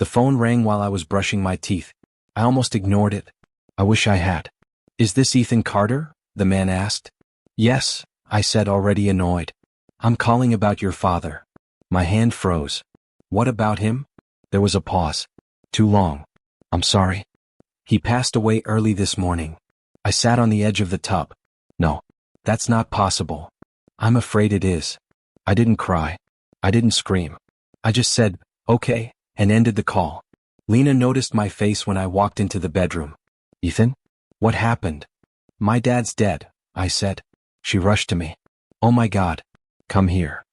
The phone rang while I was brushing my teeth. I almost ignored it. I wish I had. "Is this Ethan Carter?" the man asked. "Yes," I said, already annoyed. "I'm calling about your father." My hand froze. "What about him?" There was a pause. "Too long. I'm sorry. He passed away early this morning." I sat on the edge of the tub. "No. That's not possible." "I'm afraid it is." I didn't cry. I didn't scream. I just said, "Okay," and ended the call. Lena noticed my face when I walked into the bedroom. "Ethan? What happened?" "My dad's dead," I said. She rushed to me. "Oh my God. Come here."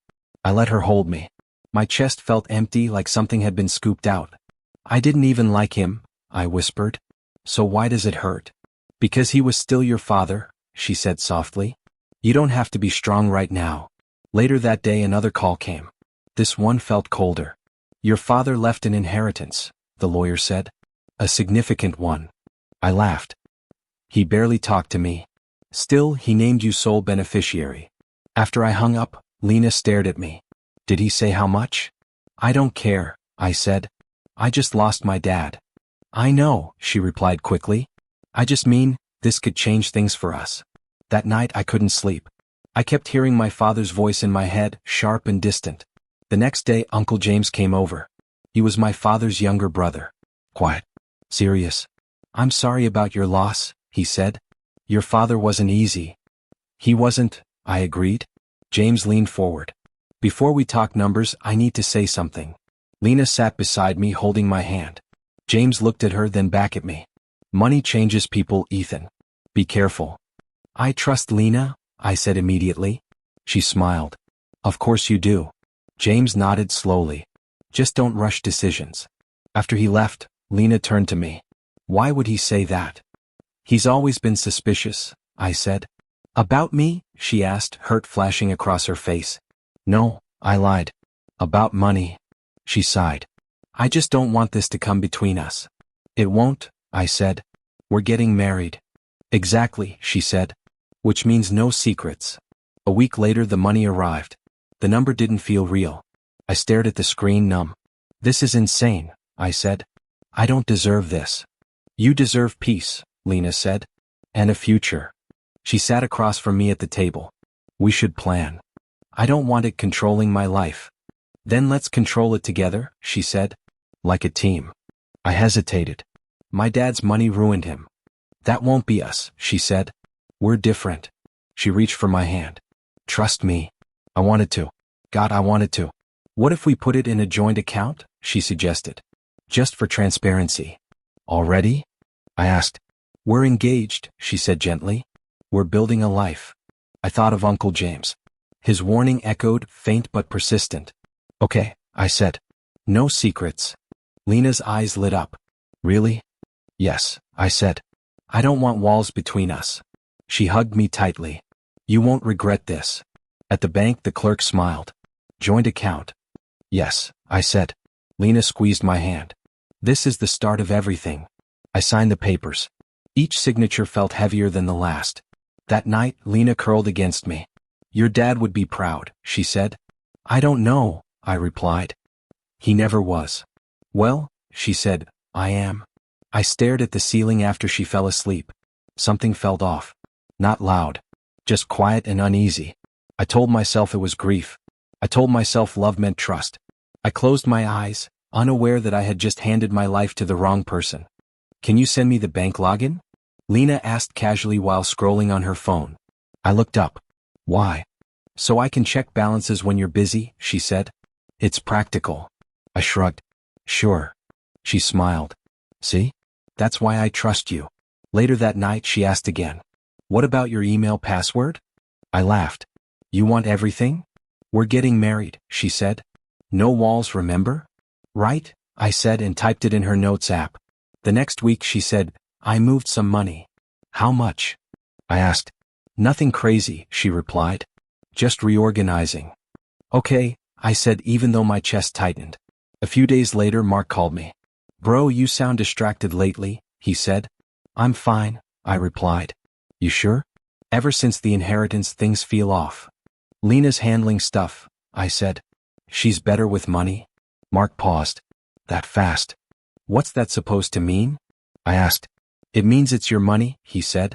I let her hold me. My chest felt empty, like something had been scooped out. "I didn't even like him," I whispered. "So why does it hurt?" "Because he was still your father," she said softly. "You don't have to be strong right now." Later that day another call came. This one felt colder. "Your father left an inheritance," the lawyer said. "A significant one." I laughed. "He barely talked to me. Still, he named you sole beneficiary." After I hung up, Lena stared at me. "Did he say how much?" "I don't care," I said. "I just lost my dad." "I know," she replied quickly. "I just mean, this could change things for us." That night I couldn't sleep. I kept hearing my father's voice in my head, sharp and distant. The next day Uncle James came over. He was my father's younger brother. Quiet. Serious. "I'm sorry about your loss," he said. "Your father wasn't easy." "He wasn't," I agreed. James leaned forward. "Before we talk numbers, I need to say something." Lena sat beside me holding my hand. James looked at her, then back at me. "Money changes people, Ethan. Be careful." "I trust Lena," I said immediately. She smiled. "Of course you do." James nodded slowly. "Just don't rush decisions." After he left, Lena turned to me. "Why would he say that?" "He's always been suspicious," I said. "About me?" she asked, hurt flashing across her face. "No," I lied. "About money." She sighed. "I just don't want this to come between us." "It won't," I said. "We're getting married." "Exactly," she said. "Which means no secrets." A week later the money arrived. The number didn't feel real. I stared at the screen, numb. "This is insane," I said. "I don't deserve this." "You deserve peace," Lena said. "And a future." She sat across from me at the table. "We should plan. I don't want it controlling my life." "Then let's control it together," she said. "Like a team." I hesitated. "My dad's money ruined him." "That won't be us," she said. "We're different." She reached for my hand. "Trust me." I wanted to. God, I wanted to. "What if we put it in a joint account?" she suggested. "Just for transparency." "Already?" I asked. "We're engaged," she said gently. "We're building a life." I thought of Uncle James. His warning echoed, faint but persistent. "Okay," I said. "No secrets." Lena's eyes lit up. "Really?" "Yes," I said. "I don't want walls between us." She hugged me tightly. "You won't regret this." At the bank the clerk smiled. "Joint account." "Yes," I said. Lena squeezed my hand. "This is the start of everything." I signed the papers. Each signature felt heavier than the last. That night Lena curled against me. "Your dad would be proud," she said. "I don't know," I replied. "He never was." "Well," she said, "I am." I stared at the ceiling after she fell asleep. Something felt off. Not loud. Just quiet and uneasy. I told myself it was grief. I told myself love meant trust. I closed my eyes, unaware that I had just handed my life to the wrong person. "Can you send me the bank login?" Lena asked casually while scrolling on her phone. I looked up. "Why?" "So I can check balances when you're busy," she said. "It's practical." I shrugged. "Sure." She smiled. "See? That's why I trust you." Later that night she asked again. "What about your email password?" I laughed. "You want everything?" "We're getting married," she said. "No walls, remember?" "Right," I said and typed it in her notes app. The next week she said, "I moved some money." "How much?" I asked. "Nothing crazy," she replied. "Just reorganizing." "Okay," I said even though my chest tightened. A few days later Mark called me. "Bro, you sound distracted lately," he said. "I'm fine," I replied. "You sure?" "Ever since the inheritance things feel off." "Lena's handling stuff," I said. "She's better with money?" Mark paused. "That fast?" What's that supposed to mean? I asked. It means it's your money, he said.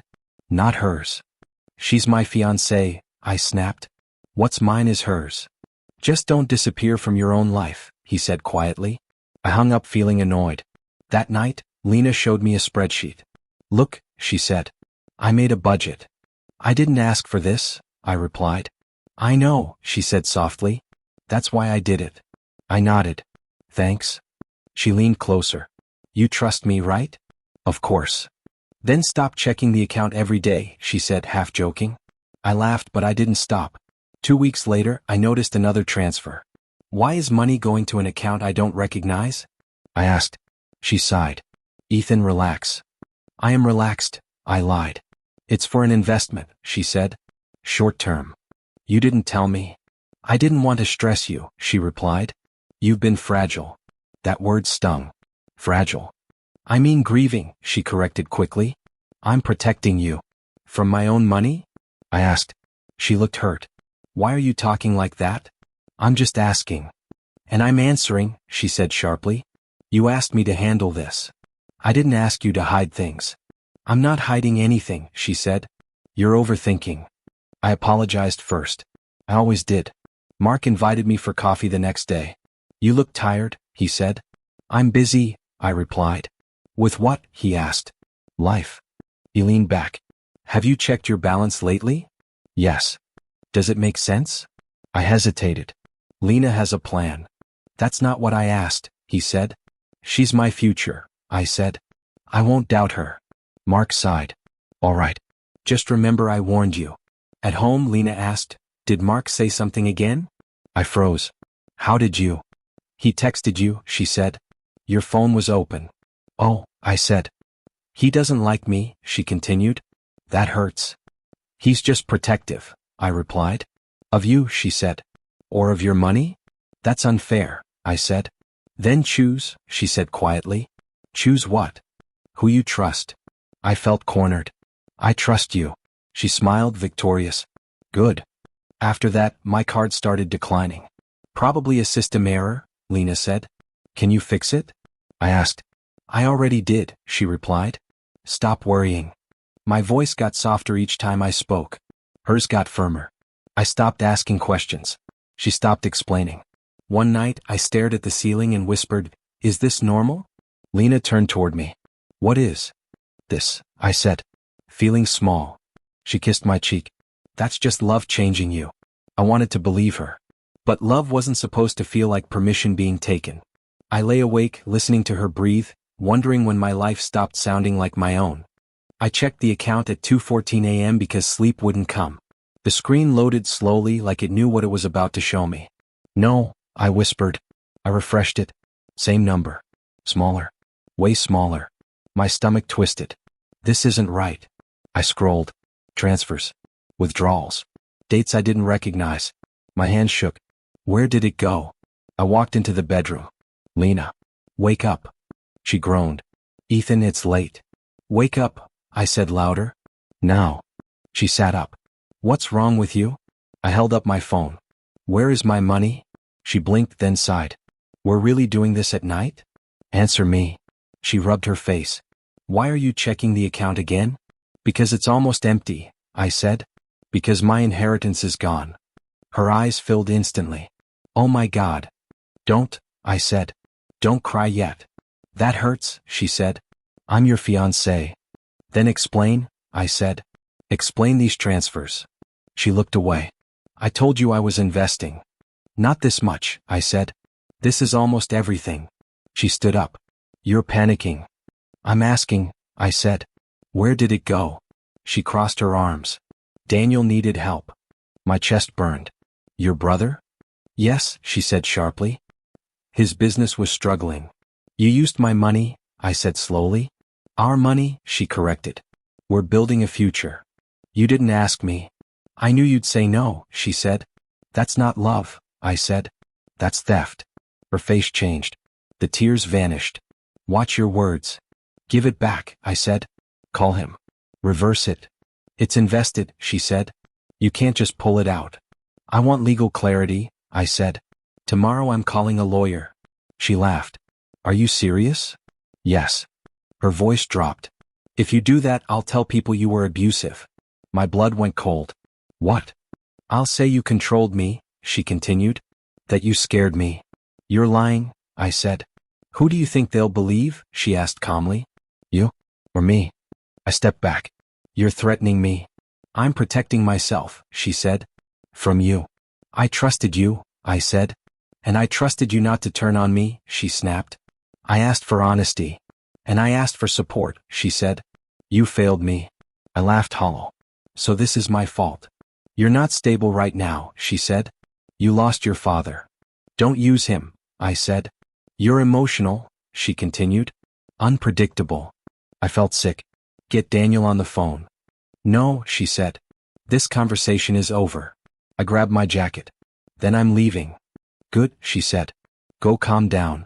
Not hers. She's my fiancée, I snapped. What's mine is hers. Just don't disappear from your own life, he said quietly. I hung up feeling annoyed. That night, Lena showed me a spreadsheet. Look, she said. I made a budget. I didn't ask for this, I replied. I know, she said softly. That's why I did it. I nodded. Thanks. She leaned closer. You trust me, right? Of course. Then stop checking the account every day, she said, half joking. I laughed, but I didn't stop. 2 weeks later, I noticed another transfer. Why is money going to an account I don't recognize? I asked. She sighed. Ethan, relax. I am relaxed, I lied. It's for an investment, she said. Short term. You didn't tell me. I didn't want to stress you, she replied. You've been fragile. That word stung. Fragile. I mean grieving, she corrected quickly. I'm protecting you. From my own money? I asked. She looked hurt. Why are you talking like that? I'm just asking. And I'm answering, she said sharply. You asked me to handle this. I didn't ask you to hide things. I'm not hiding anything, she said. You're overthinking. I apologized first. I always did. Mark invited me for coffee the next day. You look tired, he said. I'm busy, I replied. With what? He asked. Life. He leaned back. Have you checked your balance lately? Yes. Does it make sense? I hesitated. Lena has a plan. That's not what I asked, he said. She's my future, I said. I won't doubt her. Mark sighed. All right. Just remember I warned you. At home, Lena asked, did Mark say something again? I froze. How did you? He texted you, she said. Your phone was open. Oh, I said. He doesn't like me, she continued. That hurts. He's just protective, I replied. Of you, she said. Or of your money? That's unfair, I said. Then choose, she said quietly. Choose what? Who you trust. I felt cornered. I trust you. She smiled, victorious. Good. After that, my card started declining. Probably a system error, Lena said. Can you fix it? I asked. I already did, she replied. Stop worrying. My voice got softer each time I spoke. Hers got firmer. I stopped asking questions. She stopped explaining. One night, I stared at the ceiling and whispered, Is this normal? Lena turned toward me. What is this? I said, feeling small. She kissed my cheek. That's just love changing you. I wanted to believe her. But love wasn't supposed to feel like permission being taken. I lay awake, listening to her breathe, wondering when my life stopped sounding like my own. I checked the account at 2:14 a.m. because sleep wouldn't come. The screen loaded slowly like it knew what it was about to show me. No, I whispered. I refreshed it. Same number. Smaller. Way smaller. My stomach twisted. This isn't right. I scrolled. Transfers. Withdrawals. Dates I didn't recognize. My hand shook. Where did it go? I walked into the bedroom. Lena. Wake up. She groaned. Ethan, it's late. Wake up, I said louder. Now. She sat up. What's wrong with you? I held up my phone. Where is my money? She blinked, then sighed. We're really doing this at night? Answer me. She rubbed her face. Why are you checking the account again? Because it's almost empty, I said. Because my inheritance is gone. Her eyes filled instantly. Oh my God. Don't, I said. Don't cry yet. That hurts, she said. I'm your fiancé. Then explain, I said. Explain these transfers. She looked away. I told you I was investing. Not this much, I said. This is almost everything. She stood up. You're panicking. I'm asking, I said. Where did it go? She crossed her arms. Daniel needed help. My chest burned. Your brother? Yes, she said sharply. His business was struggling. You used my money, I said slowly. Our money, she corrected. We're building a future. You didn't ask me. I knew you'd say no, she said. That's not love, I said. That's theft. Her face changed. The tears vanished. Watch your words. Give it back, I said. Call him. Reverse it. It's invested, she said. You can't just pull it out. I want legal clarity, I said. Tomorrow I'm calling a lawyer. She laughed. Are you serious? Yes. Her voice dropped. If you do that, I'll tell people you were abusive. My blood went cold. What? I'll say you controlled me, she continued. That you scared me. You're lying, I said. Who do you think they'll believe? She asked calmly. You? Or me? I stepped back. You're threatening me. I'm protecting myself, she said. From you. I trusted you, I said. And I trusted you not to turn on me, she snapped. I asked for honesty. And I asked for support, she said. You failed me. I laughed hollow. So this is my fault. You're not stable right now, she said. You lost your father. Don't use him, I said. You're emotional, she continued. Unpredictable. I felt sick. Get Daniel on the phone. No, she said. This conversation is over. I grabbed my jacket. Then I'm leaving. Good, she said. Go calm down.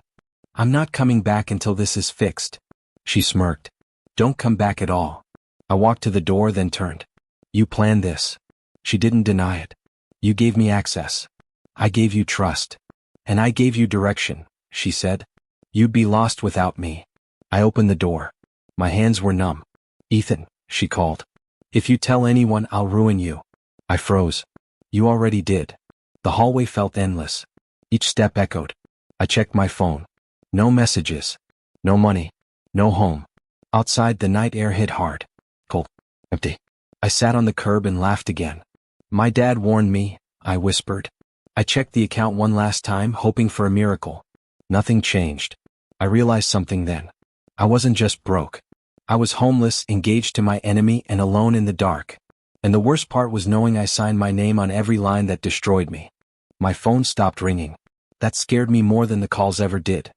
I'm not coming back until this is fixed. She smirked. Don't come back at all. I walked to the door, then turned. You planned this. She didn't deny it. You gave me access. I gave you trust. And I gave you direction, she said. You'd be lost without me. I opened the door. My hands were numb. Ethan, she called. If you tell anyone, I'll ruin you. I froze. You already did. The hallway felt endless. Each step echoed. I checked my phone. No messages. No money. No home. Outside, the night air hit hard. Cold. Empty. I sat on the curb and laughed again. My dad warned me, I whispered. I checked the account one last time, hoping for a miracle. Nothing changed. I realized something then. I wasn't just broke. I was homeless, engaged to my enemy, and alone in the dark. And the worst part was knowing I signed my name on every line that destroyed me. My phone stopped ringing. That scared me more than the calls ever did.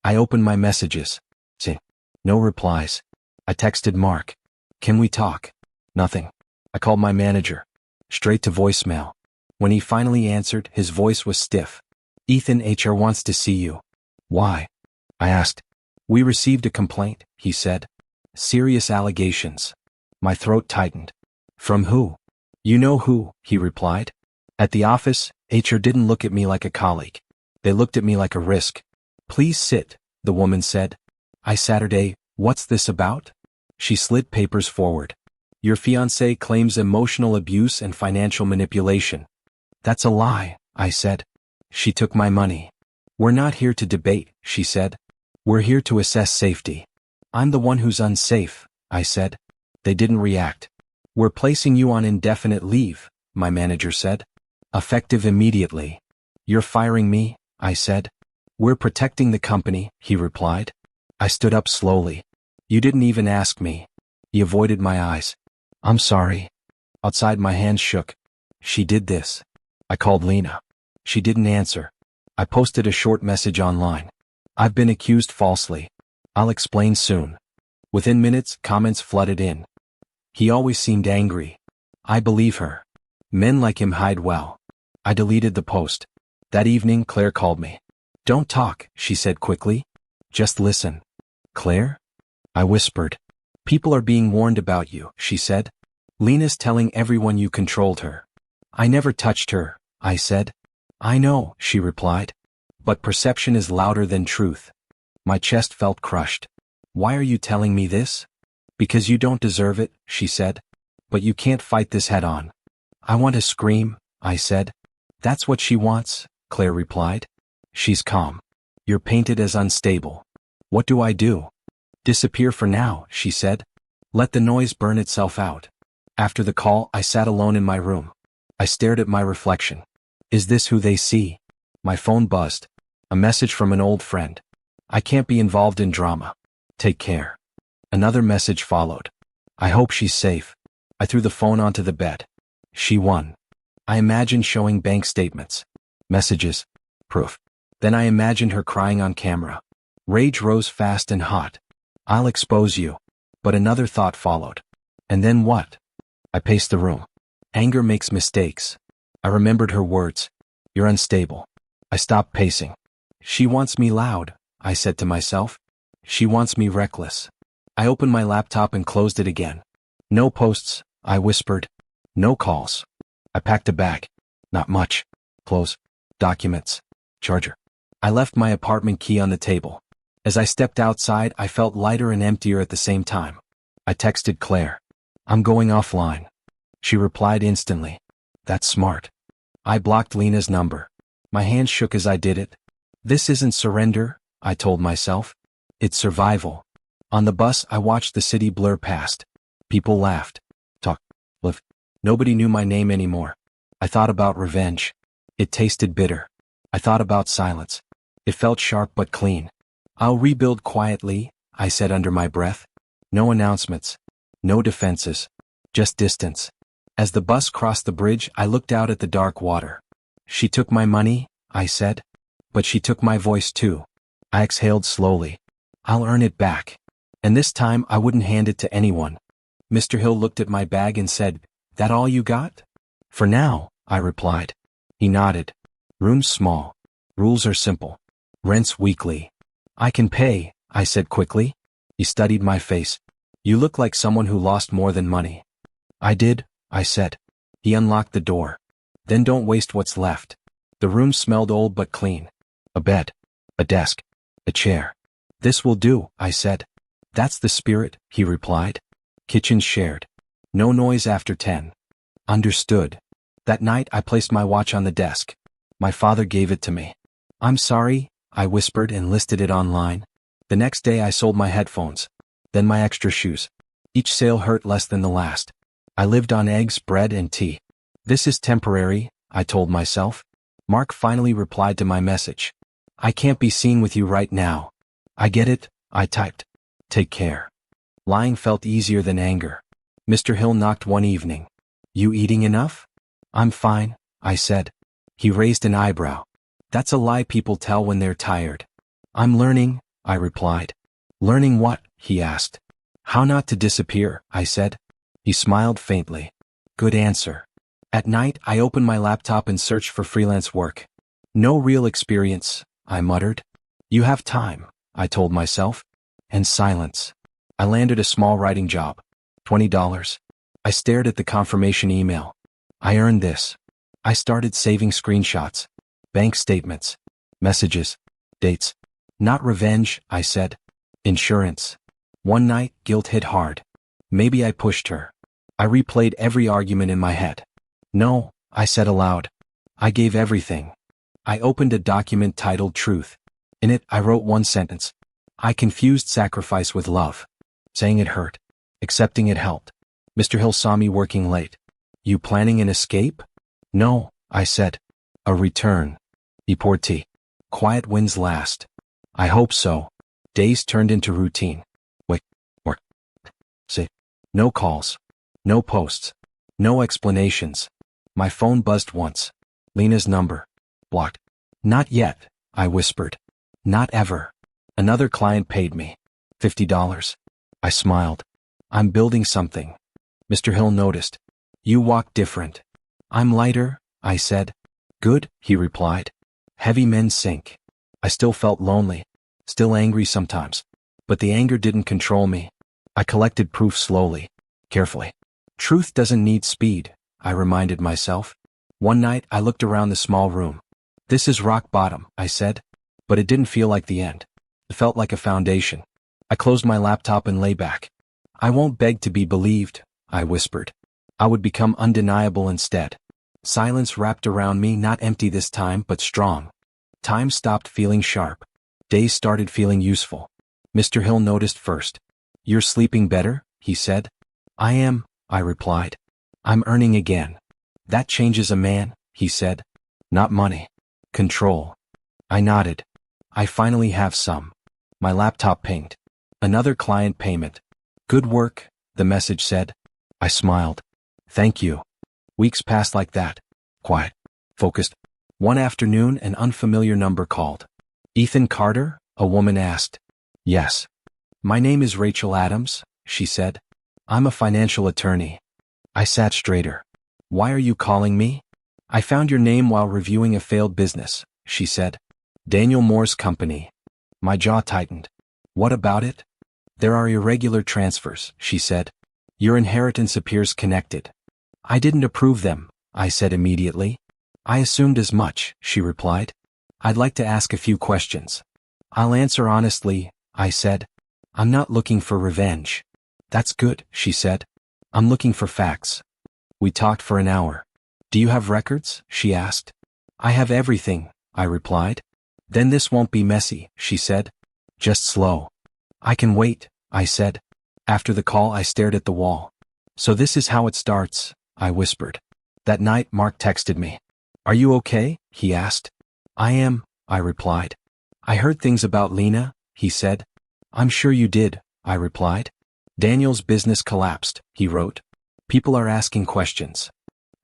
I opened my messages. See. No replies. I texted Mark. Can we talk? Nothing. I called my manager. Straight to voicemail. When he finally answered, his voice was stiff. Ethan, HR wants to see you. Why? I asked. We received a complaint, he said. Serious allegations. My throat tightened. From who? You know who, he replied. At the office, HR didn't look at me like a colleague. They looked at me like a risk. Please sit, the woman said. I Saturday, what's this about? She slid papers forward. Your fiancé claims emotional abuse and financial manipulation. That's a lie, I said. She took my money. We're not here to debate, she said. We're here to assess safety. I'm the one who's unsafe, I said. They didn't react. We're placing you on indefinite leave, my manager said. Effective immediately. You're firing me, I said. We're protecting the company, he replied. I stood up slowly. You didn't even ask me. He avoided my eyes. I'm sorry. Outside, my hands shook. She did this. I called Lena. She didn't answer. I posted a short message online. I've been accused falsely. I'll explain soon. Within minutes, comments flooded in. He always seemed angry. I believe her. Men like him hide well. I deleted the post. That evening, Claire called me. Don't talk, she said quickly. Just listen. Claire? I whispered. People are being warned about you, she said. Lena's telling everyone you controlled her. I never touched her, I said. I know, she replied. But perception is louder than truth. My chest felt crushed. Why are you telling me this? Because you don't deserve it, she said. But you can't fight this head on. I want to scream, I said. That's what she wants, Claire replied. She's calm. You're painted as unstable. What do I do? Disappear for now, she said. Let the noise burn itself out. After the call, I sat alone in my room. I stared at my reflection. Is this who they see? My phone buzzed. A message from an old friend. I can't be involved in drama. Take care. Another message followed. I hope she's safe. I threw the phone onto the bed. She won. I imagined showing bank statements. Messages. Proof. Then I imagined her crying on camera. Rage rose fast and hot. I'll expose you. But another thought followed. And then what? I paced the room. Anger makes mistakes. I remembered her words. You're unstable. I stopped pacing. She wants me loud, I said to myself. She wants me reckless. I opened my laptop and closed it again. No posts, I whispered. No calls. I packed a bag. Not much. Clothes. Documents. Charger. I left my apartment key on the table. As I stepped outside, I felt lighter and emptier at the same time. I texted Claire. I'm going offline. She replied instantly. That's smart. I blocked Lena's number. My hands shook as I did it. This isn't surrender, I told myself. It's survival. On the bus, I watched the city blur past. People laughed, talked, lived. Nobody knew my name anymore. I thought about revenge. It tasted bitter. I thought about silence. It felt sharp but clean. I'll rebuild quietly, I said under my breath. No announcements. No defenses. Just distance. As the bus crossed the bridge, I looked out at the dark water. She took my money, I said. But she took my voice too. I exhaled slowly. I'll earn it back. And this time I wouldn't hand it to anyone. Mr. Hill looked at my bag and said, That all you got? For now, I replied. He nodded. Room's small. Rules are simple. Rent's weekly. I can pay, I said quickly. He studied my face. You look like someone who lost more than money. I did, I said. He unlocked the door. Then don't waste what's left. The room smelled old but clean. A bed. A desk. A chair. This will do, I said. That's the spirit, he replied. Kitchen shared. No noise after 10. Understood. That night I placed my watch on the desk. My father gave it to me. I'm sorry, I whispered and listed it online. The next day I sold my headphones. Then my extra shoes. Each sale hurt less than the last. I lived on eggs, bread, and tea. This is temporary, I told myself. Mark finally replied to my message. I can't be seen with you right now. I get it, I typed. Take care. Lying felt easier than anger. Mr. Hill knocked one evening. You eating enough? I'm fine, I said. He raised an eyebrow. That's a lie people tell when they're tired. I'm learning, I replied. Learning what? He asked. How not to disappear, I said. He smiled faintly. Good answer. At night, I opened my laptop and searched for freelance work. No real experience, I muttered. You have time, I told myself. And silence. I landed a small writing job. $20. I stared at the confirmation email. I earned this. I started saving screenshots. Bank statements. Messages. Dates. Not revenge, I said. Insurance. One night, guilt hit hard. Maybe I pushed her. I replayed every argument in my head. No, I said aloud. I gave everything. I opened a document titled Truth. In it, I wrote one sentence. I confused sacrifice with love. Saying it hurt. Accepting it helped. Mr. Hill saw me working late. You planning an escape? No, I said. A return. He poured tea. Quiet wins last. I hope so. Days turned into routine. Wake, work, sit. No calls. No posts. No explanations. My phone buzzed once. Lena's number. Blocked. Not yet, I whispered. Not ever. Another client paid me. $50. I smiled. I'm building something. Mr. Hill noticed. You walk different. I'm lighter, I said. Good, he replied. Heavy men sink. I still felt lonely. Still angry sometimes. But the anger didn't control me. I collected proof slowly. Carefully. Truth doesn't need speed, I reminded myself. One night I looked around the small room. This is rock bottom, I said. But it didn't feel like the end. It felt like a foundation. I closed my laptop and lay back. I won't beg to be believed, I whispered. I would become undeniable instead. Silence wrapped around me, not empty this time, but strong. Time stopped feeling sharp. Days started feeling useful. Mr. Hill noticed first. You're sleeping better, he said. I am, I replied. I'm earning again. That changes a man, he said. Not money. Control. I nodded. I finally have some. My laptop pinged. Another client payment. Good work, the message said. I smiled. Thank you. Weeks passed like that. Quiet. Focused. One afternoon, an unfamiliar number called. Ethan Carter? A woman asked. Yes. My name is Rachel Adams, she said. I'm a financial attorney. I sat straighter. Why are you calling me? I found your name while reviewing a failed business, she said. Daniel Moore's company. My jaw tightened. What about it? There are irregular transfers, she said. Your inheritance appears connected. I didn't approve them, I said immediately. I assumed as much, she replied. I'd like to ask a few questions. I'll answer honestly, I said. I'm not looking for revenge. That's good, she said. I'm looking for facts. We talked for an hour. Do you have records? She asked. I have everything, I replied. Then this won't be messy, she said. Just slow. I can wait, I said. After the call, I stared at the wall. So this is how it starts, I whispered. That night, Mark texted me. Are you okay? He asked. I am, I replied. I heard things about Lena, he said. I'm sure you did, I replied. Daniel's business collapsed, he wrote. People are asking questions.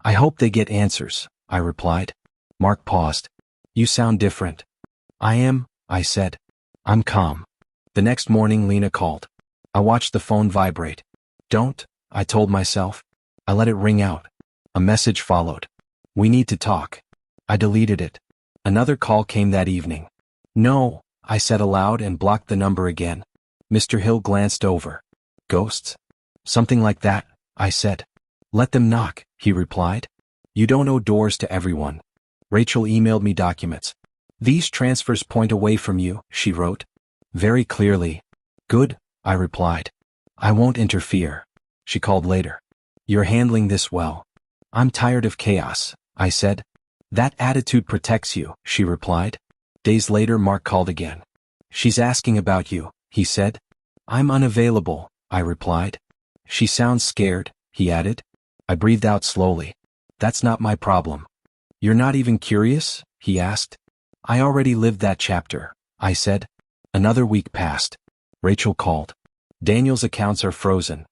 I hope they get answers, I replied. Mark paused. You sound different. I am, I said. I'm calm. The next morning, Lena called. I watched the phone vibrate. Don't, I told myself. I let it ring out. A message followed. We need to talk. I deleted it. Another call came that evening. No, I said aloud and blocked the number again. Mr. Hill glanced over. Ghosts? Something like that, I said. Let them knock, he replied. You don't owe doors to everyone. Rachel emailed me documents. These transfers point away from you, she wrote. Very clearly. Good, I replied. I won't interfere. She called later. You're handling this well. I'm tired of chaos, I said. That attitude protects you, she replied. Days later, Mark called again. She's asking about you, he said. I'm unavailable, I replied. She sounds scared, he added. I breathed out slowly. That's not my problem. You're not even curious? He asked. I already lived that chapter, I said. Another week passed. Rachel called. Daniel's accounts are frozen.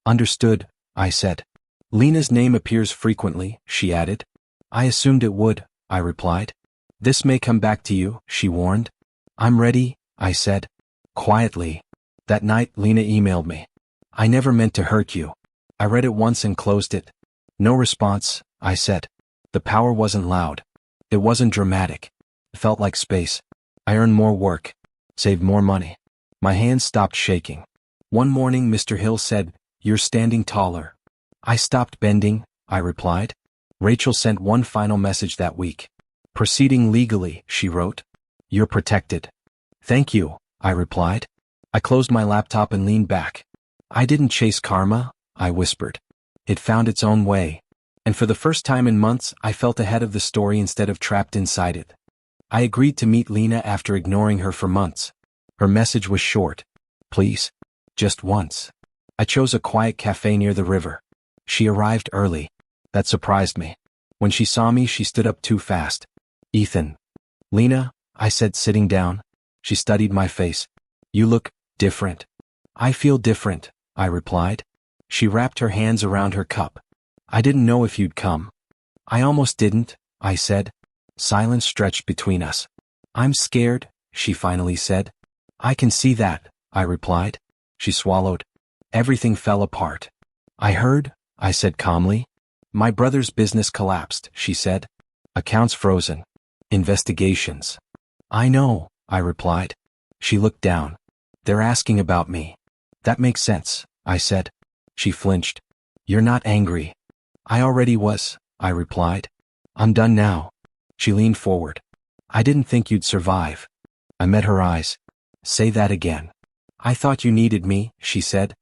Understood, I said. Lena's name appears frequently, she added. I assumed it would, I replied. This may come back to you, she warned. I'm ready, I said. Quietly. That night, Lena emailed me. I never meant to hurt you. I read it once and closed it. No response, I said. The power wasn't loud. It wasn't dramatic. It felt like space. I earned more work. Saved more money. My hands stopped shaking. One morning, Mr. Hill said, You're standing taller. I stopped bending, I replied. Rachel sent one final message that week. Proceeding legally, she wrote. You're protected. Thank you, I replied. I closed my laptop and leaned back. I didn't chase karma, I whispered. It found its own way. And for the first time in months, I felt ahead of the story instead of trapped inside it. I agreed to meet Lena after ignoring her for months. Her message was short. Please. Just once. I chose a quiet cafe near the river. She arrived early. That surprised me. When she saw me, she stood up too fast. Ethan. Lena, I said, sitting down. She studied my face. You look different. I feel different, I replied. She wrapped her hands around her cup. I didn't know if you'd come. I almost didn't, I said. Silence stretched between us. I'm scared, she finally said. I can see that, I replied. She swallowed. Everything fell apart. I heard, I said calmly. My brother's business collapsed, she said. Accounts frozen. Investigations. I know, I replied. She looked down. They're asking about me. That makes sense, I said. She flinched. You're not angry. I already was, I replied. I'm done now. She leaned forward. I didn't think you'd survive. I met her eyes. Say that again. I thought you needed me, she said.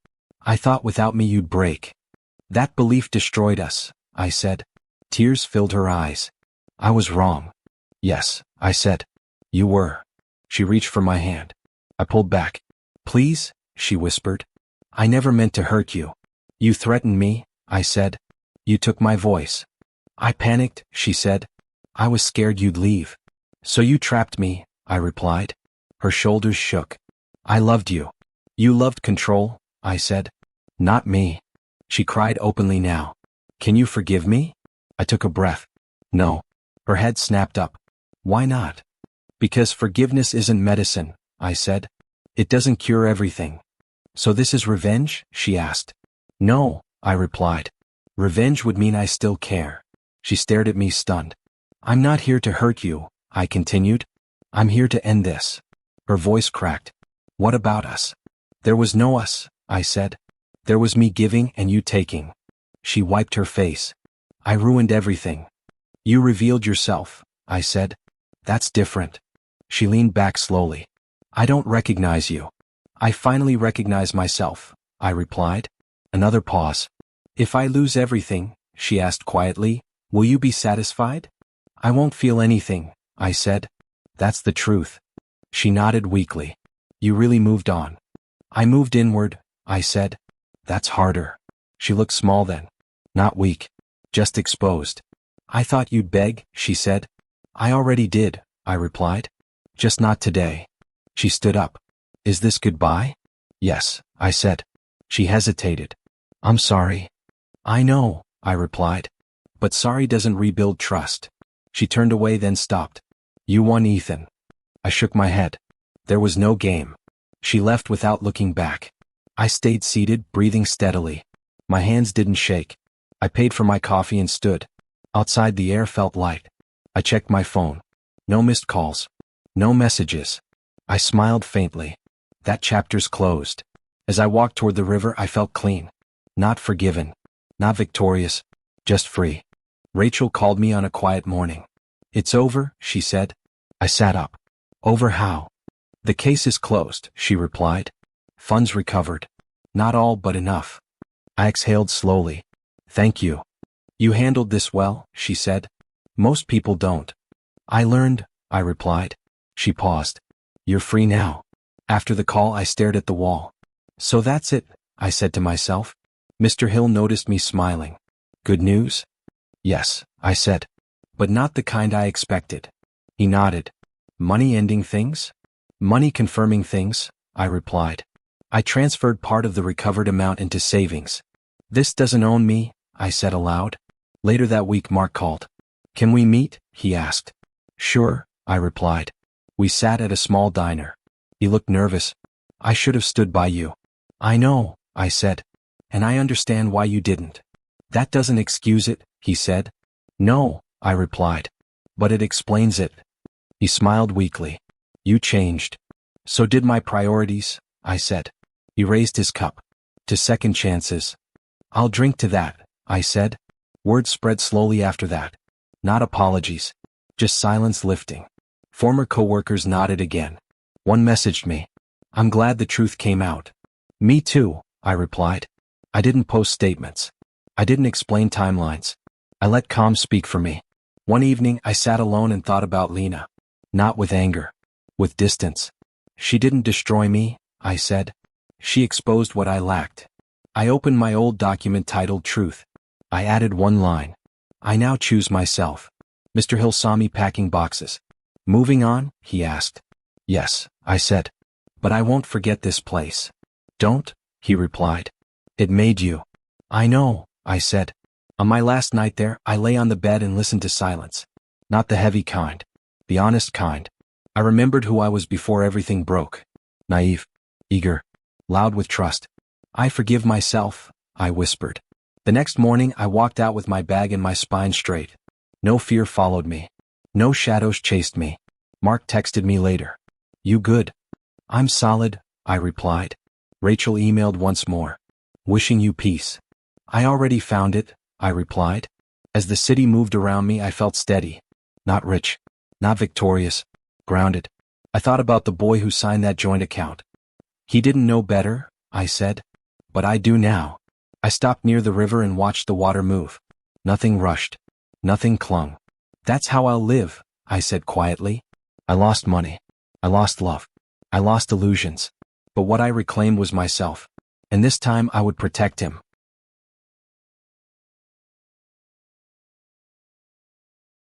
I thought without me you'd break. That belief destroyed us, I said. Tears filled her eyes. I was wrong. Yes, I said. You were. She reached for my hand. I pulled back. Please, she whispered. I never meant to hurt you. You threatened me, I said. You took my voice. I panicked, she said. I was scared you'd leave. So you trapped me, I replied. Her shoulders shook. I loved you. You loved control, I said. Not me. She cried openly now. Can you forgive me? I took a breath. No. Her head snapped up. Why not? Because forgiveness isn't medicine, I said. It doesn't cure everything. So this is revenge? She asked. No, I replied. Revenge would mean I still care. She stared at me stunned. I'm not here to hurt you, I continued. I'm here to end this. Her voice cracked. What about us? There was no us, I said. There was me giving and you taking. She wiped her face. I ruined everything. You revealed yourself, I said. That's different. She leaned back slowly. I don't recognize you. I finally recognize myself, I replied. Another pause. If I lose everything, she asked quietly, will you be satisfied? I won't feel anything, I said. That's the truth. She nodded weakly. You really moved on. I moved inward, I said. That's harder. She looked small then. Not weak. Just exposed. I thought you'd beg, she said. I already did, I replied. Just not today. She stood up. Is this goodbye? Yes, I said. She hesitated. I'm sorry. I know, I replied. But sorry doesn't rebuild trust. She turned away then stopped. You won, Ethan. I shook my head. There was no game. She left without looking back. I stayed seated, breathing steadily. My hands didn't shake. I paid for my coffee and stood. Outside the air felt light. I checked my phone. No missed calls. No messages. I smiled faintly. That chapter's closed. As I walked toward the river, I felt clean. Not forgiven. Not victorious. Just free. Rachel called me on a quiet morning. It's over, she said. I sat up. Over how? The case is closed, she replied. Funds recovered. Not all, but enough. I exhaled slowly. Thank you. You handled this well, she said. Most people don't. I learned, I replied. She paused. You're free now. After the call, I stared at the wall. So that's it, I said to myself. Mr. Hill noticed me smiling. Good news? Yes, I said. But not the kind I expected. He nodded. Money ending things? Money confirming things, I replied. I transferred part of the recovered amount into savings. This doesn't own me, I said aloud. Later that week, Mark called. Can we meet? He asked. Sure, I replied. We sat at a small diner. He looked nervous. I should have stood by you. I know, I said. And I understand why you didn't. That doesn't excuse it, he said. No, I replied. But it explains it. He smiled weakly. You changed. So did my priorities, I said. He raised his cup. To second chances. I'll drink to that, I said. Words spread slowly after that. Not apologies. Just silence lifting. Former coworkers nodded again. One messaged me. I'm glad the truth came out. Me too, I replied. I didn't post statements. I didn't explain timelines. I let calm speak for me. One evening, I sat alone and thought about Lena. Not with anger. With distance. She didn't destroy me, I said. She exposed what I lacked. I opened my old document titled Truth. I added one line. I now choose myself. Mr. Hill saw me packing boxes. Moving on? He asked. Yes, I said. But I won't forget this place. Don't? He replied. It made you. I know, I said. On my last night there, I lay on the bed and listened to silence. Not the heavy kind. The honest kind. I remembered who I was before everything broke. Naive. Eager. Loud with trust. I forgive myself, I whispered. The next morning I walked out with my bag and my spine straight. No fear followed me. No shadows chased me. Mark texted me later. You good? I'm solid, I replied. Rachel emailed once more. Wishing you peace. I already found it, I replied. As the city moved around me, I felt steady. Not rich. Not victorious. Grounded. I thought about the boy who signed that joint account. He didn't know better, I said. But I do now. I stopped near the river and watched the water move. Nothing rushed. Nothing clung. That's how I'll live, I said quietly. I lost money. I lost love. I lost illusions. But what I reclaimed was myself. And this time I would protect him.